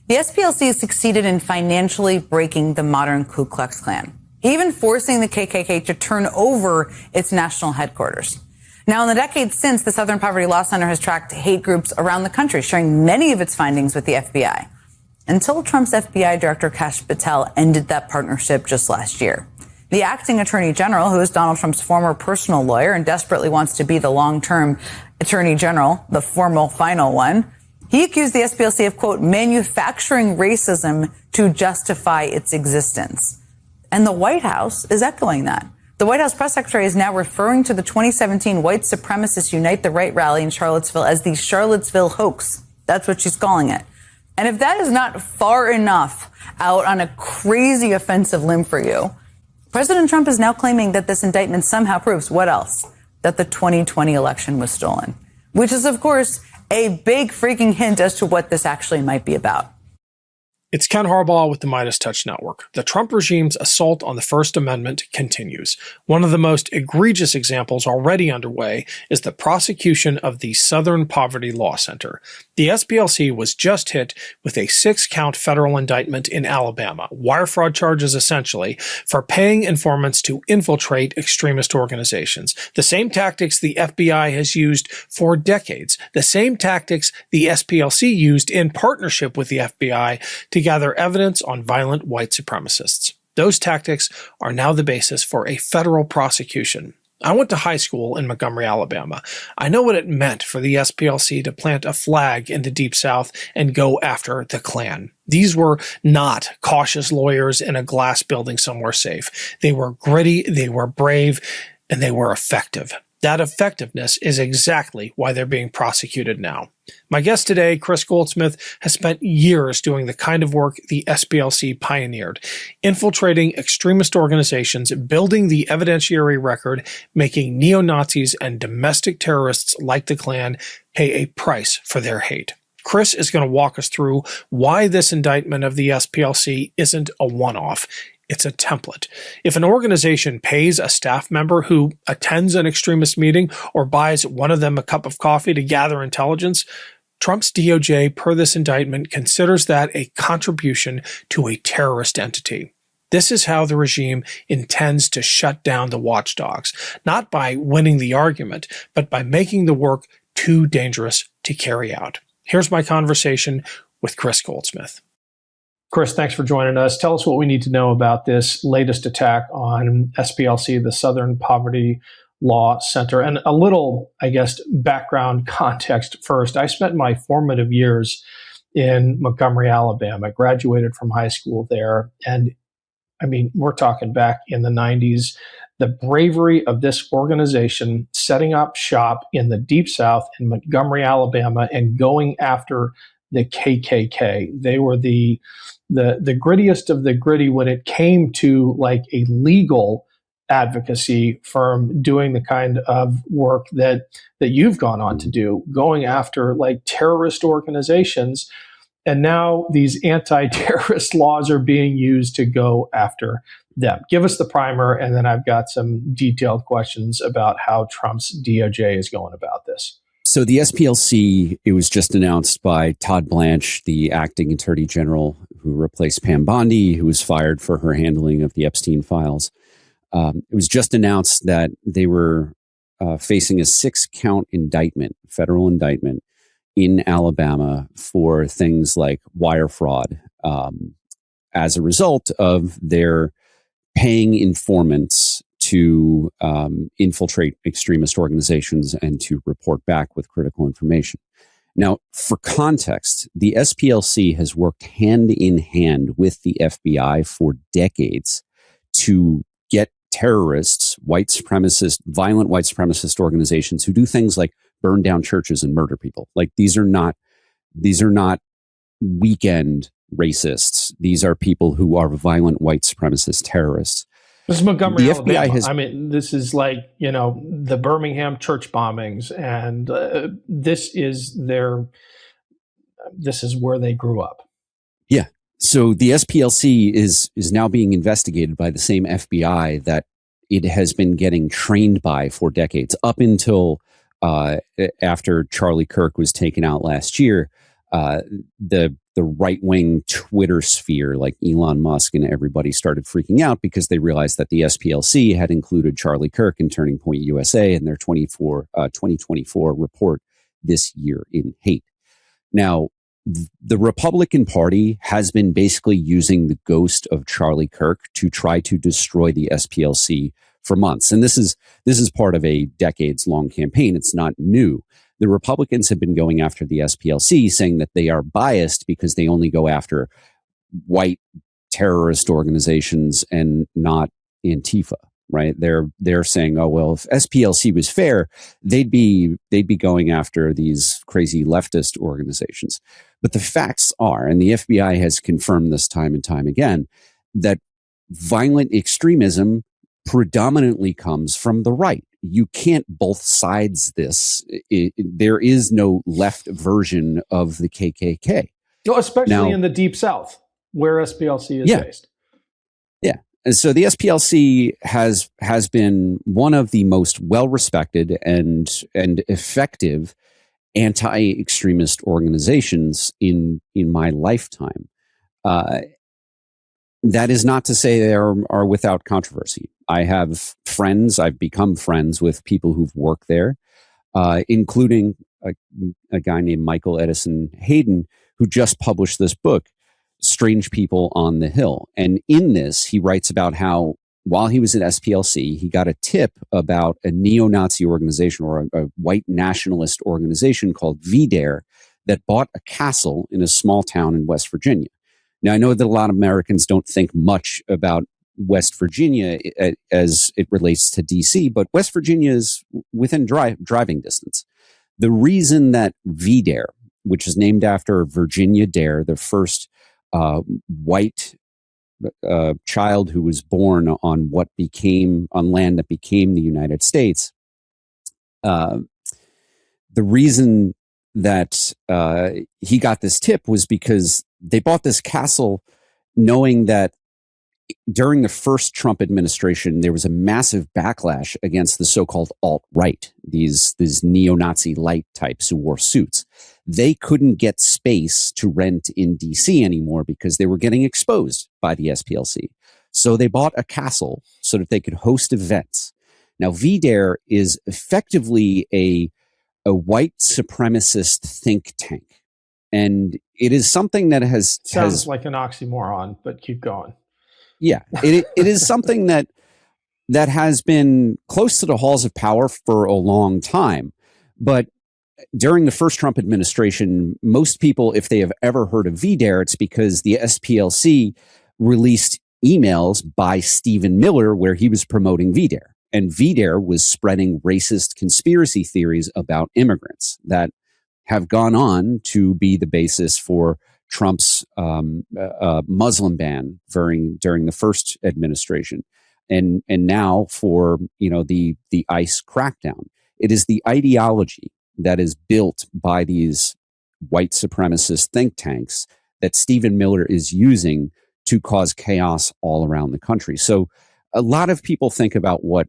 The SPLC succeeded in financially breaking the modern Ku Klux Klan, even forcing the KKK to turn over its national headquarters. Now, in the decades since, the Southern Poverty Law Center has tracked hate groups around the country, sharing many of its findings with the FBI, until Trump's FBI Director Kash Patel ended that partnership just last year. The acting attorney general, who is Donald Trump's former personal lawyer and desperately wants to be the long-term attorney general, the formal final one, he accused the SPLC of, quote, manufacturing racism to justify its existence. And the White House is echoing that. The White House press secretary is now referring to the 2017 White Supremacist Unite the Right rally in Charlottesville as the Charlottesville hoax. That's what she's calling it. And if that is not far enough out on a crazy offensive limb for you, President Trump is now claiming that this indictment somehow proves what else? That the 2020 election was stolen, which is, of course, a big freaking hint as to what this actually might be about. It's Ken Harbaugh with the MeidasTouch Network. The Trump regime's assault on the First Amendment continues. One of the most egregious examples already underway is the prosecution of the Southern Poverty Law Center. The SPLC was just hit with a 6-count federal indictment in Alabama, wire fraud charges essentially, for paying informants to infiltrate extremist organizations. The same tactics the FBI has used for decades, the same tactics the SPLC used in partnership with the FBI to gather evidence on violent white supremacists. Those tactics are now the basis for a federal prosecution. I went to high school in Montgomery, Alabama. I know what it meant for the SPLC to plant a flag in the Deep South and go after the Klan. These were not cautious lawyers in a glass building somewhere safe. They were gritty, they were brave, and they were effective. That effectiveness is exactly why they're being prosecuted now. My guest today, Kris Goldsmith, has spent years doing the kind of work the SPLC pioneered, infiltrating extremist organizations, building the evidentiary record, making neo-Nazis and domestic terrorists like the Klan pay a price for their hate. Kris is going to walk us through why this indictment of the SPLC isn't a one-off. It's a template. If an organization pays a staff member who attends an extremist meeting or buys one of them a cup of coffee to gather intelligence, Trump's DOJ, per this indictment, considers that a contribution to a terrorist entity. This is how the regime intends to shut down the watchdogs, not by winning the argument, but by making the work too dangerous to carry out. Here's my conversation with Kris Goldsmith. Kris, thanks for joining us. Tell us what we need to know about this latest attack on SPLC, the Southern Poverty Law Center, and a little, I guess, background context first. I spent my formative years in Montgomery, Alabama, graduated from high school there. And I mean, we're talking back in the 90s, the bravery of this organization setting up shop in the Deep South in Montgomery, Alabama, and going after the KKK. They were the grittiest of the gritty when it came to like a legal advocacy firm doing the kind of work that you've gone on to do, going after like terrorist organizations. And now these anti-terrorist laws are being used to go after them. Give us the primer, and then I've got some detailed questions about how Trump's DOJ is going about this. So the SPLC, it was just announced by Todd Blanche, the acting attorney general who replaced Pam Bondi, who was fired for her handling of the Epstein files. It was just announced that they were facing a 6-count indictment, federal indictment in Alabama for things like wire fraud as a result of their paying informants to infiltrate extremist organizations and to report back with critical information. Now, for context, the SPLC has worked hand in hand with the FBI for decades to get terrorists, white supremacist, violent white supremacist organizations who do things like burn down churches and murder people. Like these are not weekend racists. These are people who are violent white supremacist terrorists. This is Montgomery, Alabama. FBI I mean, this is like, the Birmingham church bombings, and this is where they grew up. Yeah. So the SPLC is now being investigated by the same FBI that it has been getting trained by for decades, up until after Charlie Kirk was taken out last year. the right-wing Twitter sphere, like Elon Musk and everybody, started freaking out because they realized that the SPLC had included Charlie Kirk and Turning Point USA in their 2024 report this year in hate. Now, the Republican Party has been basically using the ghost of Charlie Kirk to try to destroy the SPLC for months. And this is part of a decades-long campaign. It's not new. The Republicans have been going after the SPLC, saying that they are biased because they only go after white terrorist organizations and not Antifa, right? They're saying, oh, well, if SPLC was fair, they'd be going after these crazy leftist organizations. But the facts are, and the FBI has confirmed this time and time again, that violent extremism predominantly comes from the right. You can't both sides this. There is no left version of the KKK. No, especially in the Deep South, where SPLC is based. Yeah. And so the SPLC has been one of the most well-respected and effective anti-extremist organizations in my lifetime. That is not to say they are without controversy. I have friends, I've become friends with people who've worked there, including a guy named Michael Edison Hayden, who just published this book, Strange People on the Hill. And in this, he writes about how while he was at SPLC, he got a tip about a neo-Nazi organization or a white nationalist organization called VDARE that bought a castle in a small town in West Virginia. Now, I know that a lot of Americans don't think much about West Virginia as it relates to DC, but West Virginia is within driving distance. The reason that VDARE, which is named after Virginia Dare, the first white child who was born on land that became the United States, the reason that he got this tip was because they bought this castle knowing that during the first Trump administration, there was a massive backlash against the so-called alt-right, these neo-Nazi light types who wore suits. They couldn't get space to rent in DC anymore because they were getting exposed by the SPLC. So they bought a castle so that they could host events. Now, VDARE is effectively a white supremacist think tank. And it is something that sounds like an oxymoron, but keep going. Yeah, it is something that has been close to the halls of power for a long time. But during the first Trump administration, most people, if they have ever heard of VDARE, it's because the SPLC released emails by Stephen Miller where he was promoting VDARE. And VDARE was spreading racist conspiracy theories about immigrants that have gone on to be the basis for Trump's Muslim ban during the first administration, and now for the ICE crackdown. It is the ideology that is built by these white supremacist think tanks that Stephen Miller is using to cause chaos all around the country. So a lot of people think about what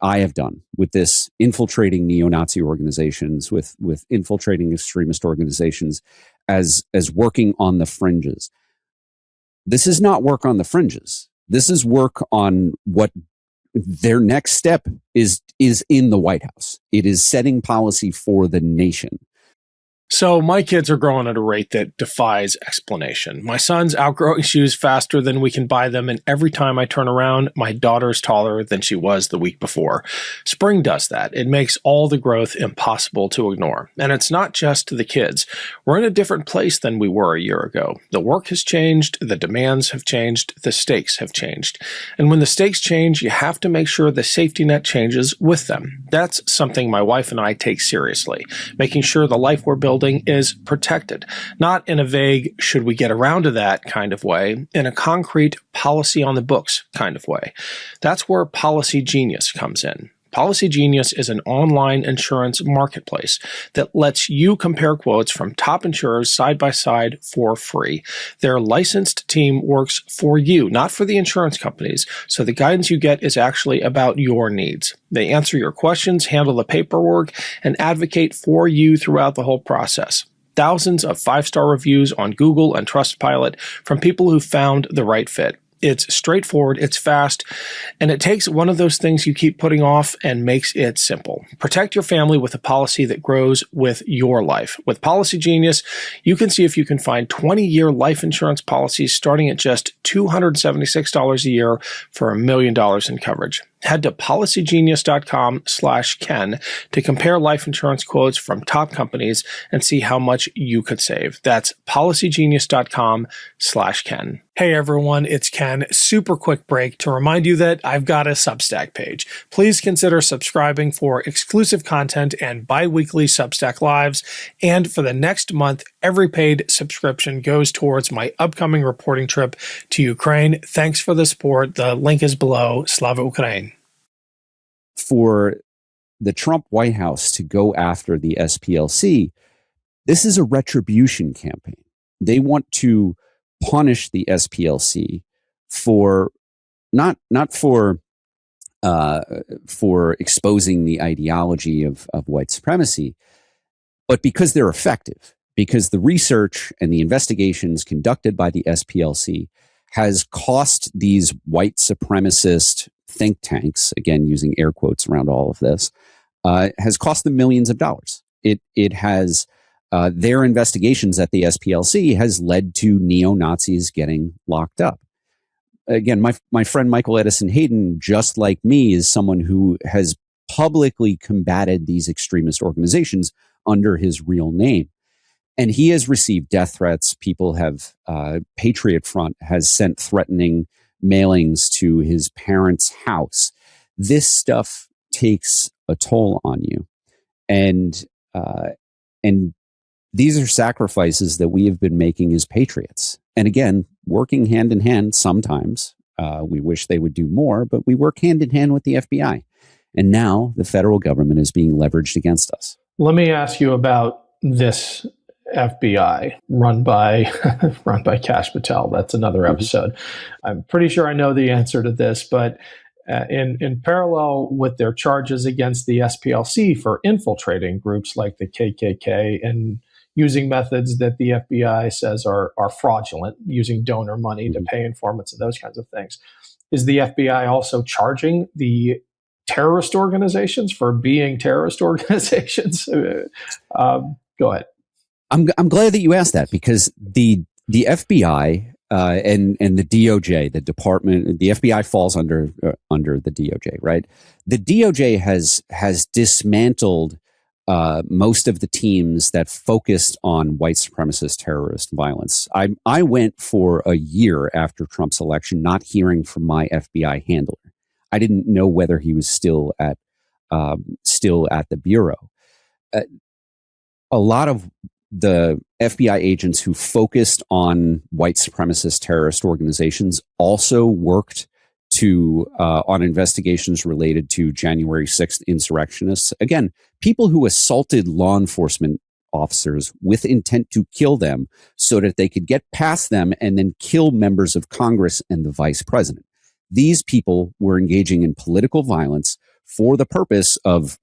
I have done with this infiltrating neo-Nazi organizations, with infiltrating extremist organizations as working on the fringes. This is not work on the fringes. This is work on what their next step is in the White House. It is setting policy for the nation. So my kids are growing at a rate that defies explanation. My son's outgrowing shoes faster than we can buy them, and every time I turn around, my daughter's taller than she was the week before. Spring does that. It makes all the growth impossible to ignore. And it's not just the kids. We're in a different place than we were a year ago. The work has changed, the demands have changed, the stakes have changed. And when the stakes change, you have to make sure the safety net changes with them. That's something my wife and I take seriously, making sure the life we're building is protected, not in a vague, should we get around to that kind of way, in a concrete policy on the books kind of way. That's where Policy Genius comes in. Policy Genius is an online insurance marketplace that lets you compare quotes from top insurers side by side for free. Their licensed team works for you, not for the insurance companies, so the guidance you get is actually about your needs. They answer your questions, handle the paperwork, and advocate for you throughout the whole process. thousands of 5-star reviews on Google and Trustpilot from people who found the right fit. It's straightforward, it's fast, and it takes one of those things you keep putting off and makes it simple. Protect your family with a policy that grows with your life. With Policy Genius, you can see if you can find 20-year life insurance policies starting at just $276 a year for $1 million in coverage. Head to policygenius.com/Ken to compare life insurance quotes from top companies and see how much you could save. That's policygenius.com/Ken. Hey everyone, it's Ken. Super quick break to remind you that I've got a Substack page. Please consider subscribing for exclusive content and bi-weekly Substack lives. And for the next month, every paid subscription goes towards my upcoming reporting trip to Ukraine. Thanks for the support. The link is below. Slava Ukraine. For the Trump White House to go after the SPLC, this is a retribution campaign. They want to punish the SPLC for not for exposing the ideology of white supremacy, but because they're effective. Because the research and the investigations conducted by the SPLC has cost these white supremacist think tanks, again using air quotes around all of this, has cost them millions of dollars. It has their investigations at the SPLC has led to neo-Nazis getting locked up. Again, my friend Michael Edison Hayden, just like me, is someone who has publicly combated these extremist organizations under his real name. And he has received death threats. People have, Patriot Front has sent threatening mailings to his parents' house. This stuff takes a toll on you. And these are sacrifices that we have been making as patriots. And again, working hand in hand sometimes. We wish they would do more, but we work hand in hand with the FBI. And now the federal government is being leveraged against us. Let me ask you about this FBI run by Kash Patel. That's another episode. I'm pretty sure I know the answer to this, but in parallel with their charges against the SPLC for infiltrating groups like the KKK and using methods that the FBI says are fraudulent, using donor money to pay informants and those kinds of things, is the FBI also charging the terrorist organizations for being terrorist organizations? Go ahead. I'm glad that you asked that, because the FBI and the DOJ, the FBI falls under the DOJ, right? The DOJ has dismantled most of the teams that focused on white supremacist terrorist violence. I went for a year after Trump's election not hearing from my FBI handler. I didn't know whether he was still at the bureau. A lot of the FBI agents who focused on white supremacist terrorist organizations also worked on investigations related to January 6th insurrectionists. Again, people who assaulted law enforcement officers with intent to kill them so that they could get past them and then kill members of Congress and the vice president. These people were engaging in political violence for the purpose of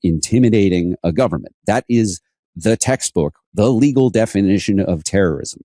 intimidating a government. That is the textbook, the legal definition of terrorism.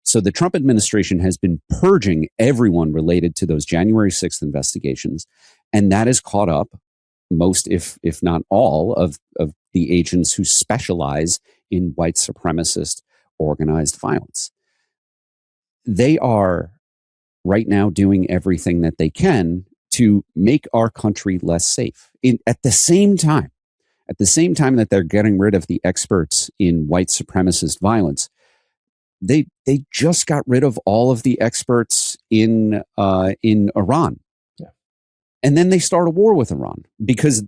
So the Trump administration has been purging everyone related to those January 6th investigations, and that has caught up most, if not all, of the agents who specialize in white supremacist organized violence. They are right now doing everything that they can to make our country less safe. At the same time that they're getting rid of the experts in white supremacist violence, they just got rid of all of the experts in Iran. Yeah. And then they start a war with Iran because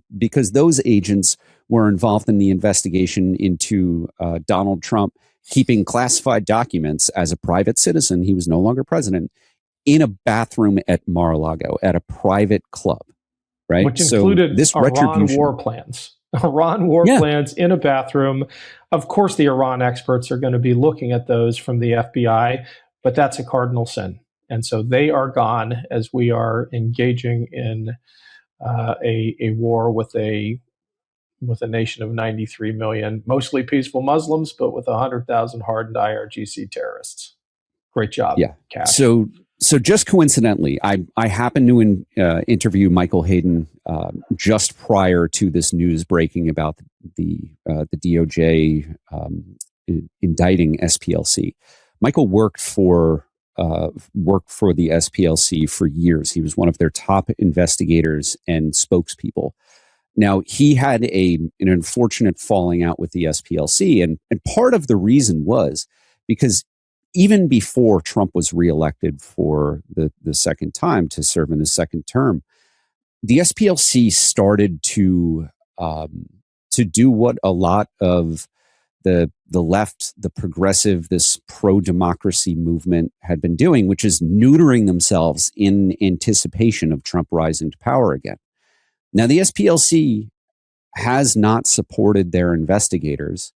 those agents were involved in the investigation into Donald Trump keeping classified documents as a private citizen. He was no longer president, in a bathroom at Mar-a-Lago at a private club, right? Which included this Iran war plans. Iran war plans in a bathroom. Of course, the Iran experts are going to be looking at those from the FBI, but that's a cardinal sin. And so they are gone as we are engaging in a war with a with a nation of 93 million, mostly peaceful Muslims, but with 100,000 hardened IRGC terrorists. Great job, Kash. So just coincidentally, I happened to interview Michael Hayden just prior to this news breaking about the DOJ indicting SPLC. Michael worked for the SPLC for years. He was one of their top investigators and spokespeople. Now, he had an unfortunate falling out with the SPLC, and part of the reason was because even before Trump was reelected for the second time to serve in his second term, the SPLC started to do what a lot of the left, the progressive, this pro-democracy movement had been doing, which is neutering themselves in anticipation of Trump rising to power again. Now, the SPLC has not supported their investigators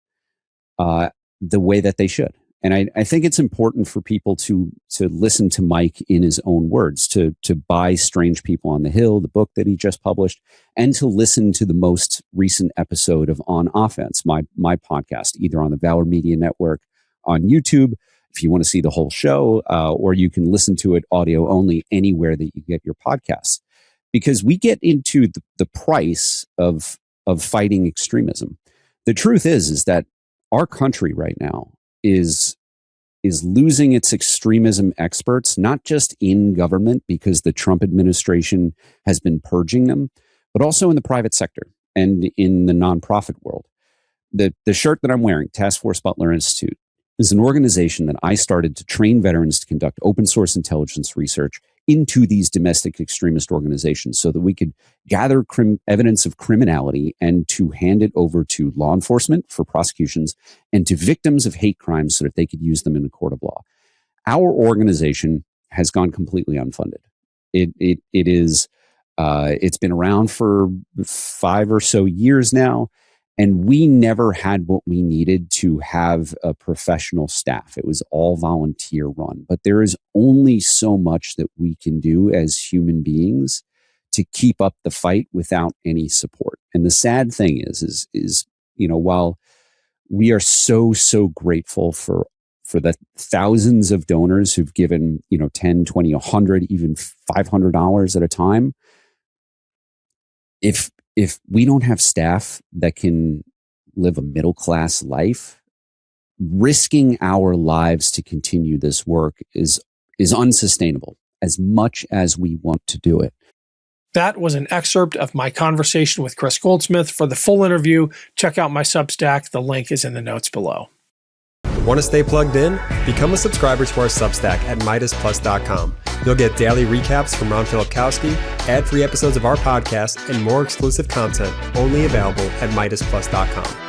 the way that they should. And I think it's important for people to listen to Mike in his own words, to buy Strange People on the Hill, the book that he just published, and to listen to the most recent episode of On Offense, my podcast, either on the Valor Media Network, on YouTube, if you want to see the whole show, or you can listen to it audio only anywhere that you get your podcasts. Because we get into the price of fighting extremism. The truth is that our country right now is losing its extremism experts, not just in government because the Trump administration has been purging them, but also in the private sector and in the nonprofit world. The shirt that I'm wearing, Task Force Butler Institute, is an organization that I started to train veterans to conduct open source intelligence research into these domestic extremist organizations so that we could gather evidence of criminality and to hand it over to law enforcement for prosecutions and to victims of hate crimes so that they could use them in a court of law. Our organization has gone completely unfunded. It's been around for 5 or so years now, and we never had what we needed to have a professional staff. It was all volunteer run. But there is only so much that we can do as human beings to keep up the fight without any support. And the sad thing is while we are so grateful for the thousands of donors who've given, 10, 20, 100, even $500 at a time, if we don't have staff that can live a middle-class life, risking our lives to continue this work is unsustainable as much as we want to do it. That was an excerpt of my conversation with Kris Goldsmith. For the full interview, check out my Substack. The link is in the notes below. Want to stay plugged in? Become a subscriber to our Substack at MeidasPlus.com. You'll get daily recaps from Ron Filipkowski, ad-free episodes of our podcast, and more exclusive content only available at MeidasPlus.com.